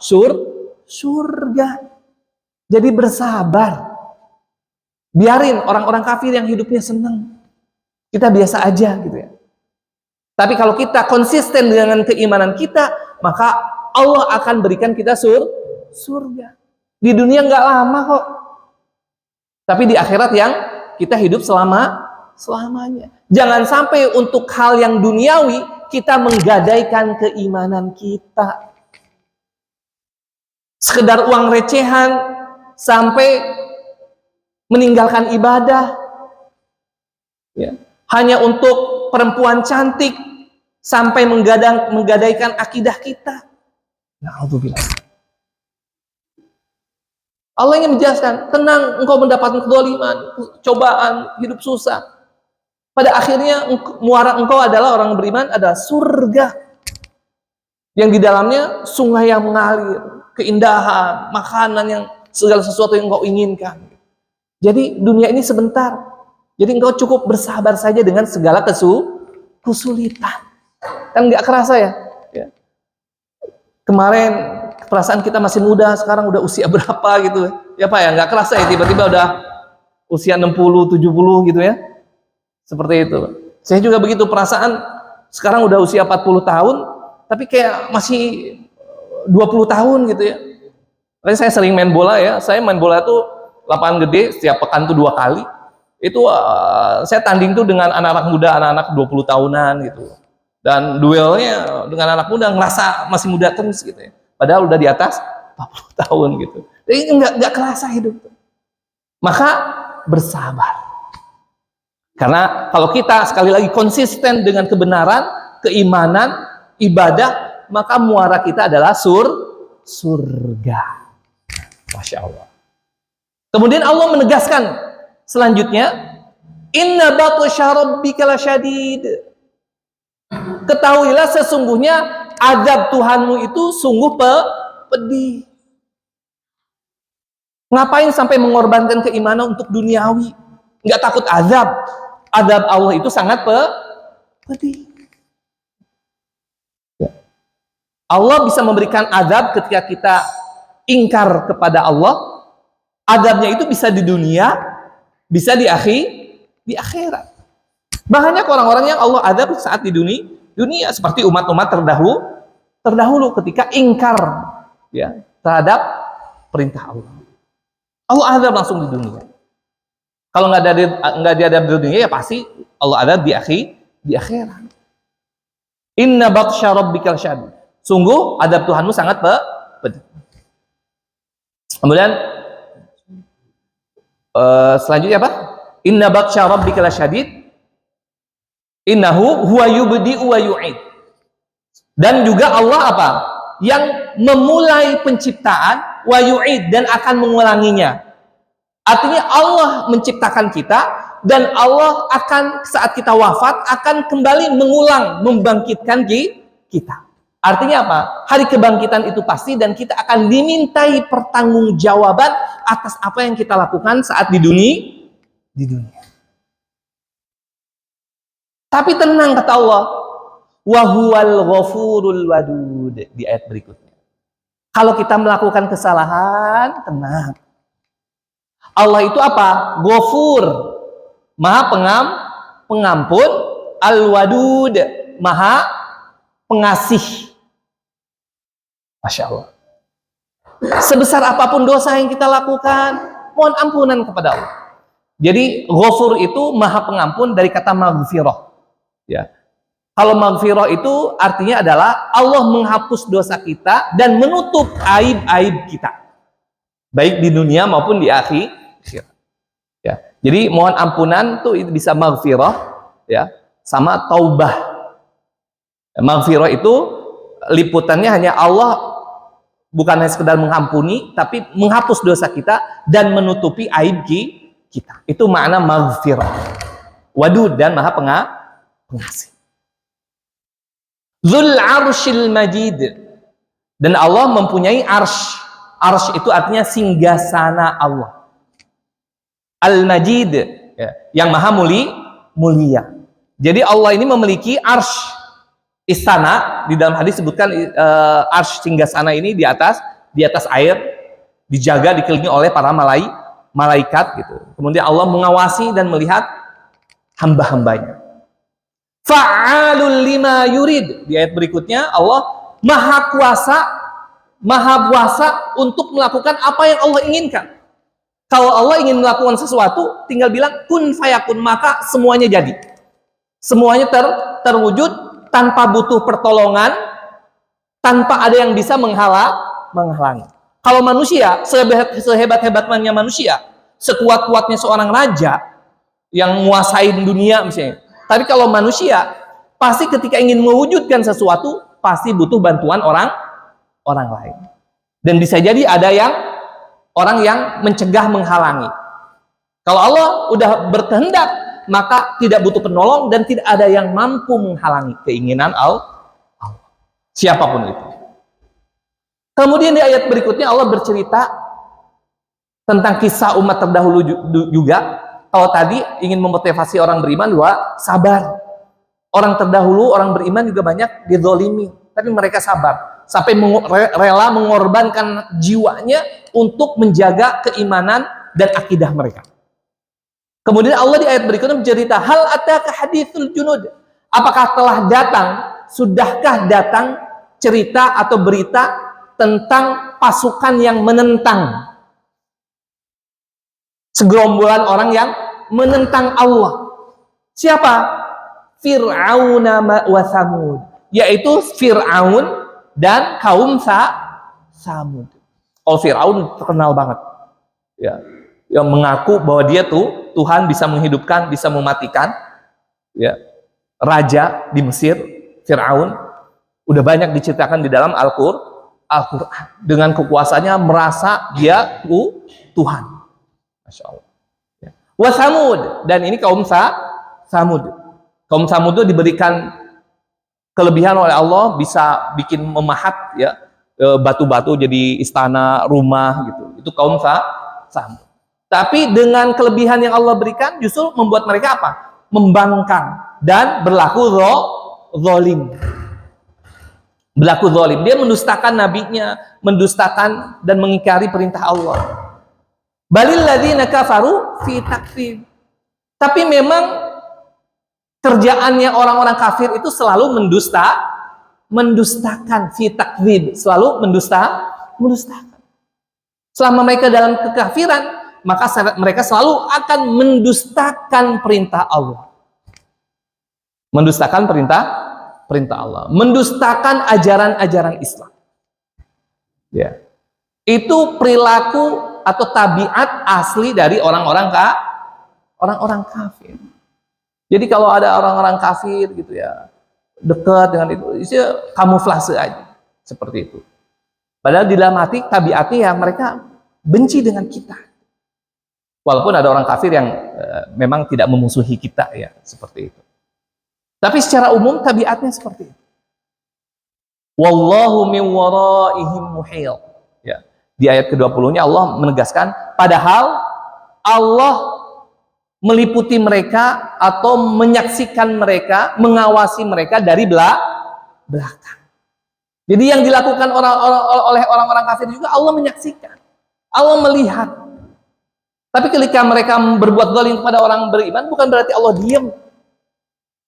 Surga. Jadi bersabar. Biarin orang-orang kafir yang hidupnya senang. Kita biasa aja gitu ya. Tapi kalau kita konsisten dengan keimanan kita, maka Allah akan berikan kita surga. Di dunia nggak lama kok. Tapi di akhirat yang kita hidup selamanya. Jangan sampai untuk hal yang duniawi kita menggadaikan keimanan kita. Sekedar uang recehan sampai meninggalkan ibadah. Ya. Hanya untuk perempuan cantik sampai menggadaikan akidah kita. Na'udzubillah. Allah ingin menjelaskan, tenang, engkau mendapatkan kedoliman, cobaan, hidup susah. Pada akhirnya muara engkau adalah orang beriman adalah surga yang di dalamnya sungai yang mengalir, keindahan, makanan yang segala sesuatu yang engkau inginkan. Jadi dunia ini sebentar. Jadi engkau cukup bersabar saja dengan segala kesulitan. Kan nggak kerasa ya? Kemarin perasaan kita masih muda, sekarang udah usia berapa gitu ya Pak ya, nggak kerasa ya tiba-tiba udah usia 60, 70 gitu ya, seperti itu. Saya juga begitu, perasaan sekarang udah usia 40 tahun tapi kayak masih 20 tahun gitu ya. Lalu saya sering main bola ya, saya main bola tuh lapangan gede, setiap pekan tuh 2 kali itu saya tanding tuh dengan anak-anak muda, anak-anak 20 tahunan gitu, dan duelnya dengan anak muda ngerasa masih muda terus gitu ya. Padahal udah di atas 40 tahun gitu. Jadi nggak kerasa hidup. Maka bersabar. Karena kalau kita sekali lagi konsisten dengan kebenaran, keimanan, ibadah, maka muara kita adalah surga. Masya Allah. Kemudian Allah menegaskan selanjutnya, inna batsya rabbika lasyadid. Ketahuilah sesungguhnya azab Tuhanmu itu sungguh pedih. Ngapain sampai mengorbankan keimanan untuk duniawi? Nggak takut azab. Azab Allah itu sangat pedih. Ya. Allah bisa memberikan azab ketika kita ingkar kepada Allah. Azabnya itu bisa di dunia, bisa di akhirat. Banyak orang-orang yang Allah azab saat di dunia seperti umat-umat terdahulu ketika ingkar ya terhadap perintah Allah. Allah azab langsung di dunia. Kalau nggak diadab di dunia ya pasti Allah azab di akhirat. Inna batsya rabbikal syadid. Sungguh azab Tuhanmu sangat pedih. Kemudian selanjutnya apa? Inna batsya rabbikal syadid. Innahu huwa yubdi'u wa yu'id. Dan juga Allah apa? Yang memulai penciptaan wa yu'id, dan akan mengulanginya. Artinya Allah menciptakan kita dan Allah akan saat kita wafat akan kembali mengulang, membangkitkan kita. Artinya apa? Hari kebangkitan itu pasti dan kita akan dimintai pertanggungjawaban atas apa yang kita lakukan saat di dunia. Tapi tenang kata Allah, wa huwal ghafurul wadud di ayat berikutnya. Kalau kita melakukan kesalahan, tenang. Allah itu apa? Ghafur, Maha Pengampun, Al-Wadud, Maha Pengasih. Masya Allah. Sebesar apapun dosa yang kita lakukan, mohon ampunan kepada Allah. Jadi Ghafur itu Maha Pengampun dari kata maghfirah. Ya. Kalau maghfirah itu artinya adalah Allah menghapus dosa kita dan menutup aib-aib kita, baik di dunia maupun di akhirat. Ya. Jadi mohon ampunan tuh itu bisa maghfirah, ya, sama taubah. Ya, maghfirah itu liputannya hanya Allah bukan hanya sekedar mengampuni, tapi menghapus dosa kita dan menutupi aib kita. Itu makna maghfirah. Wadud dan Maha Pengasih. Dzul arsyil majid. Dan Allah mempunyai arsy. Arsy itu artinya singgasana Allah. Al-Majid, ya, yang maha mulia. Jadi Allah ini memiliki arsy, istana. Di dalam hadis disebutkan arsy singgasana ini di atas air, dijaga, dikelilingi oleh para malaikat gitu. Kemudian Allah mengawasi dan melihat hamba-hambanya. Fa'alul lima yurid. Di ayat berikutnya Allah maha kuasa untuk melakukan apa yang Allah inginkan. Kalau Allah ingin melakukan sesuatu, tinggal bilang kun fayakun, maka semuanya jadi. Semuanya terwujud tanpa butuh pertolongan, tanpa ada yang bisa menghalangi. Kalau manusia, sehebat-hebatnya manusia, sekuat-kuatnya seorang raja yang menguasai dunia misalnya. Tapi kalau manusia, pasti ketika ingin mewujudkan sesuatu, pasti butuh bantuan orang lain. Dan bisa jadi ada orang yang mencegah, menghalangi. Kalau Allah udah berkehendak, maka tidak butuh penolong dan tidak ada yang mampu menghalangi keinginan Allah. Siapapun itu. Kemudian di ayat berikutnya Allah bercerita tentang kisah umat terdahulu juga. Kalau tadi ingin memotivasi orang beriman bahwa sabar. Orang terdahulu, orang beriman juga banyak dizolimi, tapi mereka sabar. Sampai rela mengorbankan jiwanya untuk menjaga keimanan dan akidah mereka. Kemudian Allah di ayat berikutnya bercerita, hal ataka hadithul junud. Apakah telah datang, sudahkah datang cerita atau berita tentang pasukan yang menentang, segerombolan orang yang menentang Allah. Siapa? Fir'aun wa Tsamud, yaitu Fir'aun dan kaum Tsamud. Oh, Fir'aun terkenal banget, ya, yang mengaku bahwa dia tuh Tuhan, bisa menghidupkan, bisa mematikan, ya, raja di Mesir. Fir'aun udah banyak diceritakan di dalam Al-Qur'an. Dengan kekuasaannya merasa dia Tuhan. Masya Allah. Ya. Wa Tsamud, dan ini kaum Tsamud. Kaum Tsamud itu diberikan kelebihan oleh Allah, bisa bikin memahat, ya, batu-batu jadi istana, rumah gitu. Itu kaum Tsamud. Tapi dengan kelebihan yang Allah berikan, justru membuat mereka apa? Membangkang dan berlaku zalim. Berlaku zalim. Dia mendustakan nabinya, mendustakan dan mengingkari perintah Allah. Balil ladzina kafaru fi takfir. Tapi memang kerjaannya orang-orang kafir itu selalu mendustakan, fi takdzib, selalu mendustakan. Selama mereka dalam kekafiran, maka mereka selalu akan mendustakan perintah Allah. Mendustakan perintah Allah, mendustakan ajaran-ajaran Islam. Ya. Itu perilaku atau tabiat asli dari orang-orang kafir. Jadi kalau ada orang-orang kafir gitu ya, dekat dengan itu kamuflase aja seperti itu. Padahal di dalam hati tabiatnya ya mereka benci dengan kita. Walaupun ada orang kafir yang memang tidak memusuhi kita, ya, seperti itu. Tapi secara umum tabiatnya seperti itu. Wallahu min waraihim muhit. Ya. Di ayat ke-20-nya Allah menegaskan, padahal Allah meliputi mereka atau menyaksikan mereka, mengawasi mereka dari belakang. Jadi yang dilakukan oleh orang-orang kafir juga Allah menyaksikan. Allah melihat. Tapi ketika mereka berbuat zalim kepada orang beriman, bukan berarti Allah diam.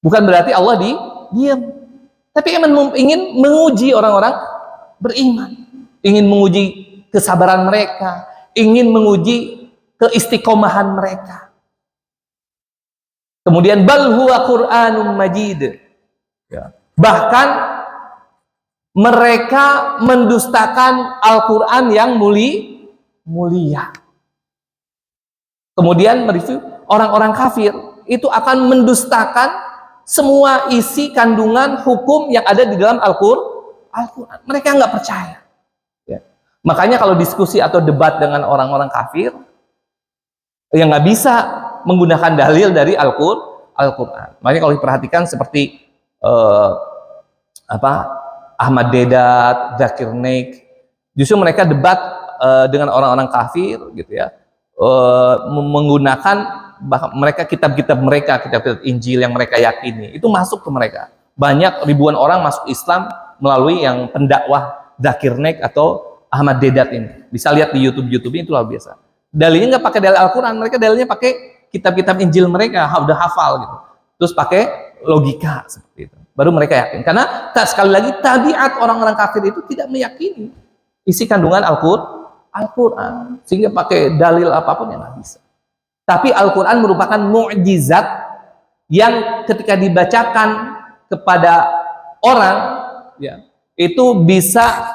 Bukan berarti Allah diam. Tapi ingin menguji orang-orang beriman. Ingin menguji kesabaran mereka. Ingin menguji keistiqomahan mereka. Kemudian bal huwa Qur'anum Majid. Ya. Bahkan mereka mendustakan Al-Quran yang mulia. Kemudian mereview orang-orang kafir itu akan mendustakan semua isi kandungan hukum yang ada di dalam Al-Quran. Mereka nggak percaya. Ya. Makanya kalau diskusi atau debat dengan orang-orang kafir, yang nggak bisa menggunakan dalil dari Al-Quran. Makanya kalau diperhatikan seperti Ahmad Dedat, Zakir Naik, justru mereka debat dengan orang-orang kafir, gitu ya, menggunakan mereka kitab-kitab mereka, kitab-kitab Injil yang mereka yakini, itu masuk ke mereka. Banyak ribuan orang masuk Islam melalui yang pendakwah Zakir Naik atau Ahmad Dedat ini. Bisa lihat di YouTube ini, itu luar biasa. Dalilnya nggak pakai dalil Al-Quran, mereka dalilnya pakai kitab-kitab Injil mereka, udah hafal gitu. Terus pakai logika seperti itu. Baru mereka yakin. Karena sekali lagi tabiat orang-orang kafir itu tidak meyakini isi kandungan Al-Quran, sehingga pakai dalil apapun yang nggak bisa. Tapi Al-Quran merupakan mukjizat yang ketika dibacakan kepada orang, ya, itu bisa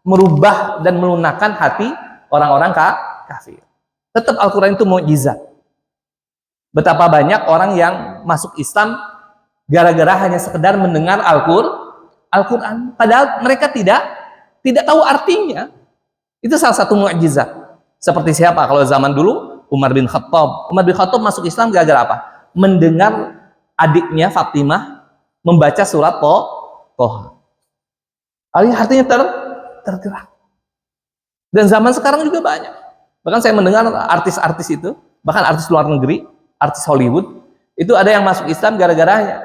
merubah dan melunakkan hati orang-orang kafir. Tetap Al-Quran itu mukjizat. Betapa banyak orang yang masuk Islam gara-gara hanya sekedar mendengar Al-Quran, padahal mereka tidak tahu artinya. Itu salah satu mukjizat. Seperti siapa? Kalau zaman dulu Umar bin Khattab. Umar bin Khattab masuk Islam gara-gara apa? Mendengar adiknya Fatimah membaca surat Toha. Artinya tergerak. Dan zaman sekarang juga banyak. Bahkan saya mendengar artis-artis itu, bahkan artis luar negeri, artis Hollywood, itu ada yang masuk Islam gara-gara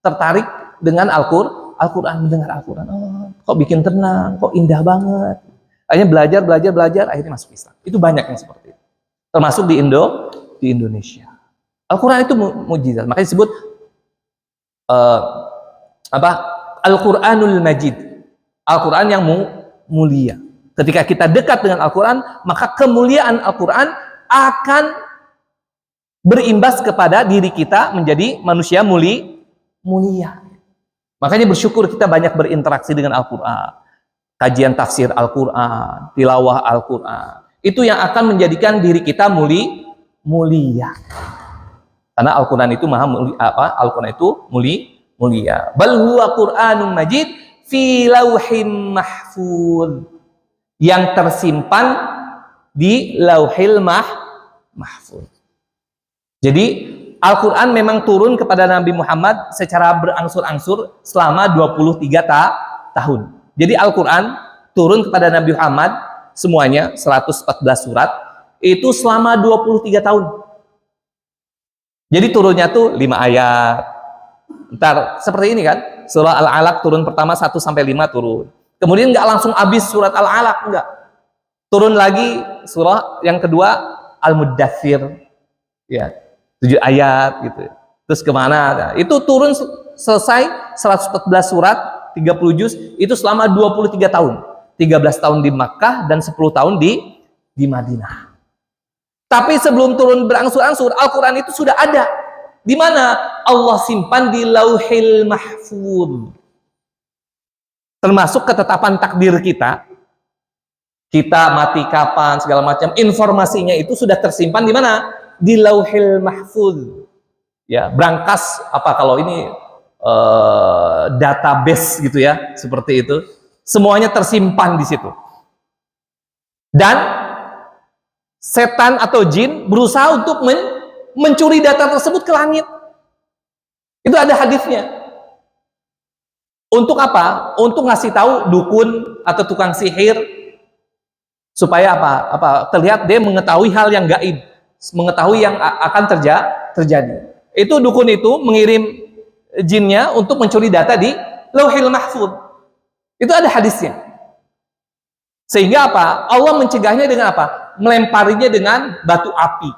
tertarik dengan Al-Quran, mendengar Al-Quran. Oh, kok bikin tenang, kok indah banget. Akhirnya belajar, akhirnya masuk Islam. Itu banyak yang seperti itu. Termasuk di Indonesia. Al-Quran itu mukjizat. Makanya disebut Al-Quranul Majid. Al-Quran yang mulia. Ketika kita dekat dengan Al-Quran, maka kemuliaan Al-Quran akan berimbas kepada diri kita menjadi manusia mulia. Makanya bersyukur kita banyak berinteraksi dengan Al-Quran. Kajian tafsir Al-Quran, tilawah Al-Quran. Itu yang akan menjadikan diri kita mulia. Karena Al-Quran itu Al-Quran itu mulia. Bal huwa Qur'anun Majid fi lauhim mahfuz. Yang tersimpan di Lauhil Mahfuz. Jadi Al-Quran memang turun kepada Nabi Muhammad secara berangsur-angsur selama 23 tahun. Jadi Al-Quran turun kepada Nabi Muhammad semuanya 114 surat itu selama 23 tahun. Jadi turunnya tuh 5 ayat. Ntar seperti ini kan, surah Al-Alaq turun pertama 1-5 turun. Kemudian nggak langsung habis surat Al-Alaq, enggak. Turun lagi surah yang kedua Al-Muddathir, ya 7 ayat gitu. Terus kemana? Nah, itu turun selesai 114 surat, 30 juz, itu selama 23 tahun. 13 tahun di Makkah dan 10 tahun di Madinah. Tapi sebelum turun berangsur-angsur, Al-Quran itu sudah ada. Di mana? Allah simpan di Lauhil Mahfuz. Termasuk ketetapan takdir kita. Kita mati kapan, segala macam. Informasinya itu sudah tersimpan di mana? Di Lauhil Mahfuz. Ya, brankas apa kalau ini database gitu ya, seperti itu. Semuanya tersimpan di situ. Dan setan atau jin berusaha untuk mencuri data tersebut ke langit. Itu ada hadisnya. Untuk apa? Untuk ngasih tahu dukun atau tukang sihir supaya apa? Terlihat dia mengetahui hal yang gaib, mengetahui yang akan terjadi. Itu dukun itu mengirim jinnya untuk mencuri data di Lauhil Mahfuz. Itu ada hadisnya. Sehingga apa? Allah mencegahnya dengan apa? Melemparinya dengan batu api.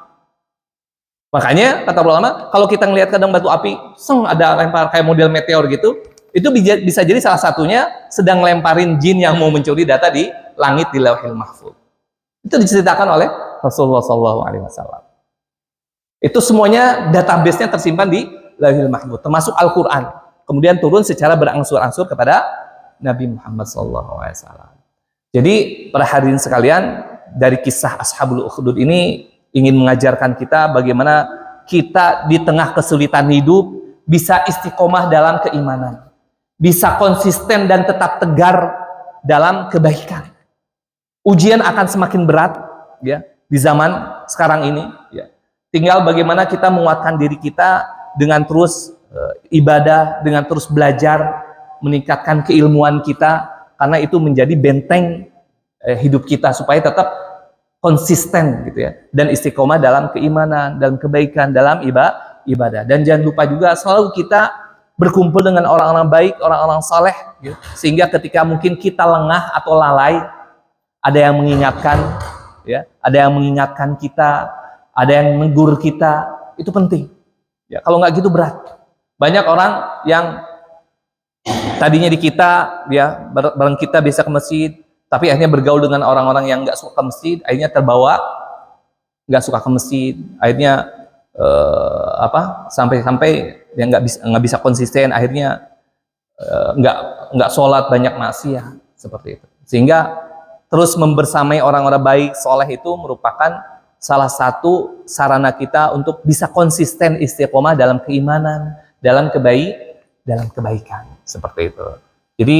Makanya kata ulama, kalau kita ngelihat kadang batu api, ada lempar kayak model meteor gitu, itu bisa jadi salah satunya sedang lemparin jin yang mau mencuri data di langit di Lauhil Mahfuz. Itu diceritakan oleh Rasulullah SAW. Itu semuanya database-nya tersimpan di Lauhil Mahfuz, termasuk Al-Quran. Kemudian turun secara berangsur-angsur kepada Nabi Muhammad SAW. Jadi para hadirin sekalian, dari kisah Ashabul Ukhdud ini ingin mengajarkan kita bagaimana kita di tengah kesulitan hidup bisa istiqomah dalam keimanan. Bisa konsisten dan tetap tegar dalam kebaikan. Ujian akan semakin berat ya di zaman sekarang ini ya. Tinggal bagaimana kita menguatkan diri kita dengan terus ibadah, dengan terus belajar, meningkatkan keilmuan kita, karena itu menjadi benteng hidup kita supaya tetap konsisten gitu ya, dan istiqomah dalam keimanan, dalam kebaikan, dalam ibadah. Dan jangan lupa juga selalu kita berkumpul dengan orang-orang baik, orang-orang saleh, gitu. Sehingga ketika mungkin kita lengah atau lalai, ada yang mengingatkan, ya, ada yang mengingatkan kita, ada yang menegur kita, itu penting. Ya, kalau nggak gitu berat. Banyak orang yang tadinya di kita, ya, bareng kita bisa ke masjid, tapi akhirnya bergaul dengan orang-orang yang nggak suka ke masjid, akhirnya terbawa nggak suka ke masjid, akhirnya sampai-sampai yang nggak bisa konsisten, akhirnya nggak sholat, banyak maksiat seperti itu. Sehingga terus membersamai orang-orang baik, soleh itu merupakan salah satu sarana kita untuk bisa konsisten istiqomah dalam keimanan, dalam kebaikan seperti itu. Jadi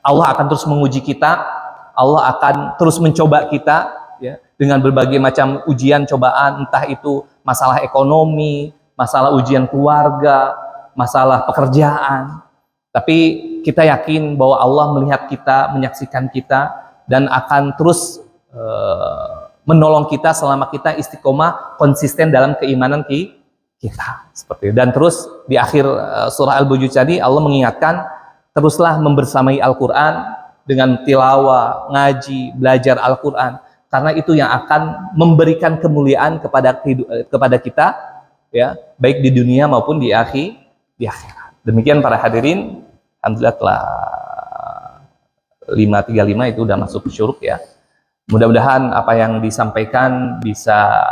Allah akan terus menguji kita, Allah akan terus mencoba kita, ya, dengan berbagai macam ujian, cobaan, entah itu masalah ekonomi, masalah ujian keluarga, masalah pekerjaan. Tapi kita yakin bahwa Allah melihat kita, menyaksikan kita, dan akan terus menolong kita selama kita istiqomah konsisten dalam keimanan kita. Seperti itu. Dan terus di akhir surah Al-Buruj tadi Allah mengingatkan, teruslah membersamai Al-Quran dengan tilawah, ngaji, belajar Al-Quran, karena itu yang akan memberikan kemuliaan kepada kita, ya, baik di dunia maupun di akhirat. Demikian para hadirin, alhamdulillah telah 535 itu udah masuk syuruk, ya. Mudah-mudahan apa yang disampaikan bisa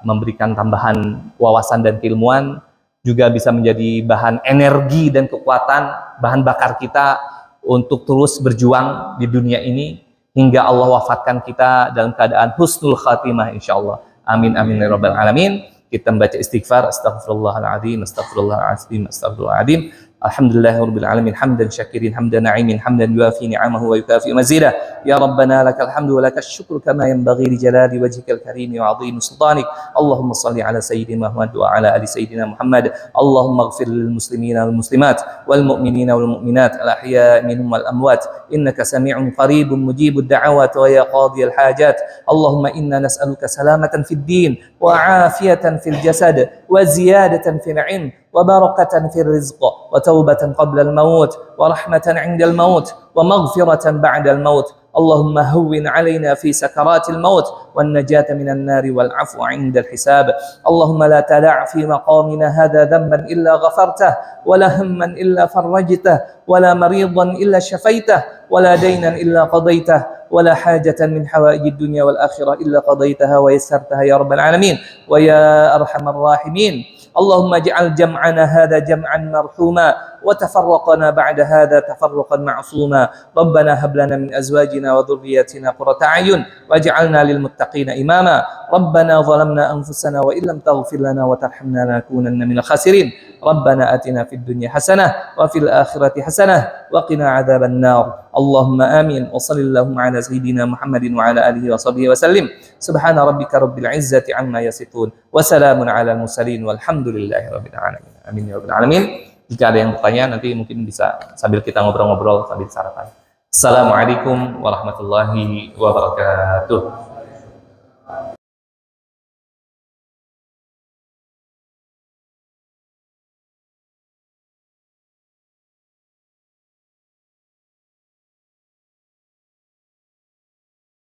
memberikan tambahan wawasan dan keilmuan, juga bisa menjadi bahan energi dan kekuatan, bahan bakar kita untuk terus berjuang di dunia ini hingga Allah wafatkan kita dalam keadaan husnul khatimah insyaallah. Amin amin ya rabbal alamin. Kita membaca istighfar, astagfirullahaladzim, astagfirullahaladzim, astagfirullahaladzim. Alhamdulillahirabbil alamin, hamdan syakirin, hamdan na'imin, hamdan yuafi ni'amahu wa yukafi mazidah. Ya rabbana lakal hamdu wa lakal syukru kama yanbaghi li jalali wajhikal karim wa 'azimi sultanik. Allahumma shalli ala sayyidina Muhammad wa ala ali sayyidina Muhammad. Allahumma ighfir lil muslimina wal muslimat wal mu'minina wal mu'minat al ahya'i minhum wal amwat innaka sami'un qaribun mujibud da'awat wa ya qadiyal hajat. Allahumma inna nas'aluka salamatan fid din wa 'afiyatan fil jasad wa ziyadatan fil 'ilm وبركة في الرزق وتوبة قبل الموت ورحمة عند الموت ومغفرة بعد الموت. اللهم هون علينا في سكرات الموت والنجاة من النار والعفو عند الحساب. اللهم لا تدع في مقامنا هذا ذنبا إلا غفرته ولا هما إلا فرجته ولا مريضا إلا شفيته ولا دينا إلا قضيته ولا حاجة من حوائج الدنيا والآخرة إلا قضيتها ويسرتها يا رب العالمين ويا أرحم الراحمين. اللهم اجعل جمعنا هذا جمعا مرحوما وتفرقنا بعد هذا تفرقا معصوما. ربنا هب لنا من أزواجنا وذرياتنا قرة أعين واجعلنا للمتقين إماما. ربنا ظلمنا أنفسنا وإن لم تغفر لنا وترحمنا لنكونن من الخاسرين. ربنا آتنا في الدنيا حسنة وفي الآخرة حسنة وقنا عذاب النار. اللهم آمين. وصلى اللهم على سيدنا محمد وعلى آله وصحبه وسلم. سبحان ربك رب العزة عما يصفون وسلام على المرسلين والحمد لله رب العالمين. Amin ya rabbal alamin. Jika ada yang bertanya nanti mungkin bisa sambil kita ngobrol-ngobrol sambil sarapan. Assalamualaikum warahmatullahi wabarakatuh.